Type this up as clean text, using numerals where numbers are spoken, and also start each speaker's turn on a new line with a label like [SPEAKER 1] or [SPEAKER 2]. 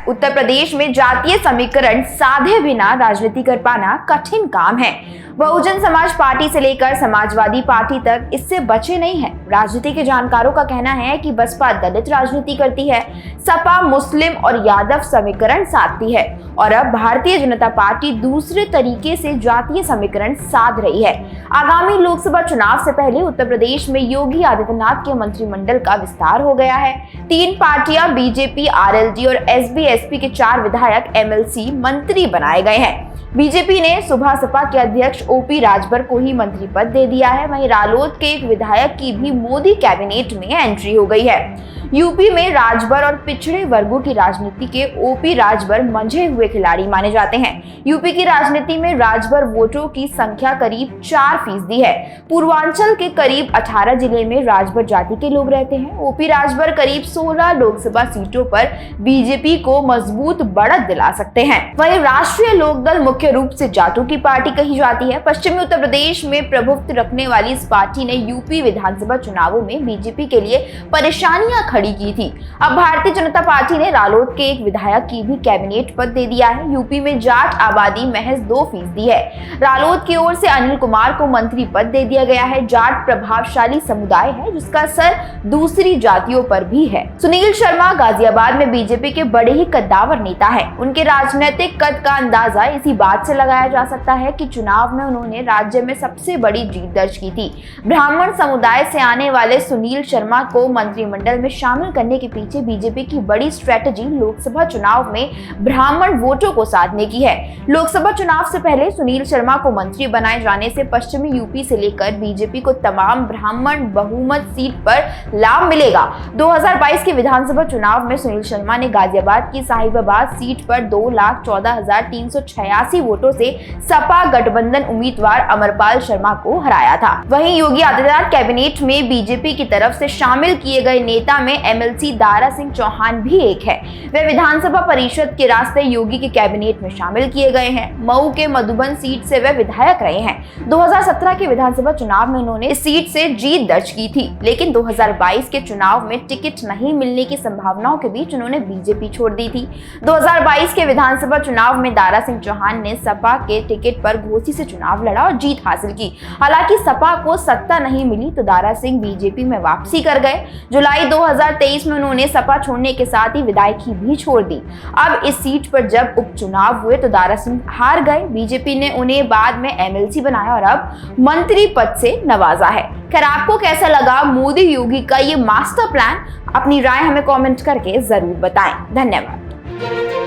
[SPEAKER 1] उत्तर प्रदेश में जातीय समीकरण साधे बिना राजनीति कर पाना कठिन काम है। बहुजन समाज पार्टी से लेकर समाजवादी पार्टी तक इससे बचे नहीं है। राजनीति के जानकारों का कहना है कि बसपा दलित राजनीति करती है, सपा मुस्लिम और यादव समीकरण साधती है और अब भारतीय जनता पार्टी दूसरे तरीके से जातीय समीकरण साध रही है। आगामी लोकसभा चुनाव से पहले उत्तर प्रदेश में योगी आदित्यनाथ के मंत्रिमंडल का विस्तार हो गया है। 3 पार्टियां बीजेपी, आरएलडी और एसबी-एसपी के 4 विधायक एमएलसी मंत्री बनाए गए हैं। बीजेपी ने सुबह सपा के अध्यक्ष ओपी राजभर को ही मंत्री पद दे दिया है। वहीं रालोद के एक विधायक की भी मोदी कैबिनेट में एंट्री हो गई है। यूपी में राजभर और पिछड़े वर्गों की राजनीति के ओपी राजभर मंझे हुए खिलाड़ी माने जाते हैं। यूपी की राजनीति में राजभर वोटों की संख्या करीब 4% है। पूर्वांचल के करीब 18 जिले में राजभर जाति के लोग रहते हैं। ओपी राजभर करीब 16 लोकसभा सीटों पर बीजेपी को मजबूत बढ़त दिला सकते हैं। वहीं राष्ट्रीय लोकदल मुख्य रूप से जाटों की पार्टी कही जाती है। पश्चिमी उत्तर प्रदेश में प्रभुत्व रखने वाली इस पार्टी ने यूपी विधानसभा चुनावों में बीजेपी के लिए परेशानियां खड़ी की थी। अब भारतीय जनता पार्टी ने रालोद के एक विधायक की भी कैबिनेट पद दे दिया है। यूपी में जाट आबादी महज 2% है। रालोद की ओर से अनिल कुमार को मंत्री पद दे दिया गया है। जाट प्रभावशाली समुदाय है जिसका असर दूसरी जातियों पर भी है। सुनील शर्मा गाजियाबाद में बीजेपी के बड़े ही कद्दावर नेता है। उनके राजनीतिक कद का अंदाजा इसी बात से लगाया जा सकता है कि चुनाव में उन्होंने राज्य में सबसे बड़ी जीत दर्ज की थी। ब्राह्मण समुदाय से आने वाले सुनील शर्मा को मंत्रिमंडल में शामिल करने के पीछे बीजेपी की बड़ी स्ट्रेटजी लोकसभा चुनाव में ब्राह्मण वोटों को साधने की है। लोकसभा चुनाव से पहले सुनील शर्मा को मंत्री बनाए जाने से पश्चिमी यूपी से लेकर बीजेपी को तमाम ब्राह्मण बहुमत सीट पर लाभ मिलेगा। 2022 के विधानसभा चुनाव में सुनील शर्मा ने गाजियाबाद की साहिबाबाद सीट पर 2,14,386 वोटों से सपा गठबंधन उम्मीदवार अमरपाल शर्मा को हराया था। वहीं योगी आदित्यनाथ कैबिनेट में बीजेपी की तरफ से शामिल किए गए नेता में एमएलसी दारा सिंह चौहान भी एक है। वे विधानसभा परिषद के रास्ते योगी के कैबिनेट में शामिल किए गए हैं। मऊ के मधुबन सीट से वे विधायक रहे हैं। 2017 के विधानसभा चुनाव में उन्होंने इस सीट से जीत दर्ज की थी, लेकिन 2022 के चुनाव में टिकट नहीं मिलने की संभावनाओं के बीच उन्होंने बीजेपी छोड़ दी थी। 2022 के विधानसभा चुनाव में दारा सिंह चौहान ने सपा के टिकट पर घोसी से चुनाव लड़ा और जीत हासिल की। हालांकि सपा को सत्ता नहीं मिली तो दारा सिंह बीजेपी में वापसी कर गए। जुलाई 2023 में उन्होंने सपा छोड़ने के साथ ही विधायकी भी छोड़ दी। अब इस सीट पर जब उपचुनाव हुए तो दारा सिंह हार गए। बीजेपी ने उन्हें बाद में एमएलसी बनाया और अब मंत्री पद से नवाजा है। खैर, आपको कैसा लगा मोदी योगी का ये मास्टर प्लान? अपनी राय हमें कमेंट करके जरूर बताएं। धन्यवाद।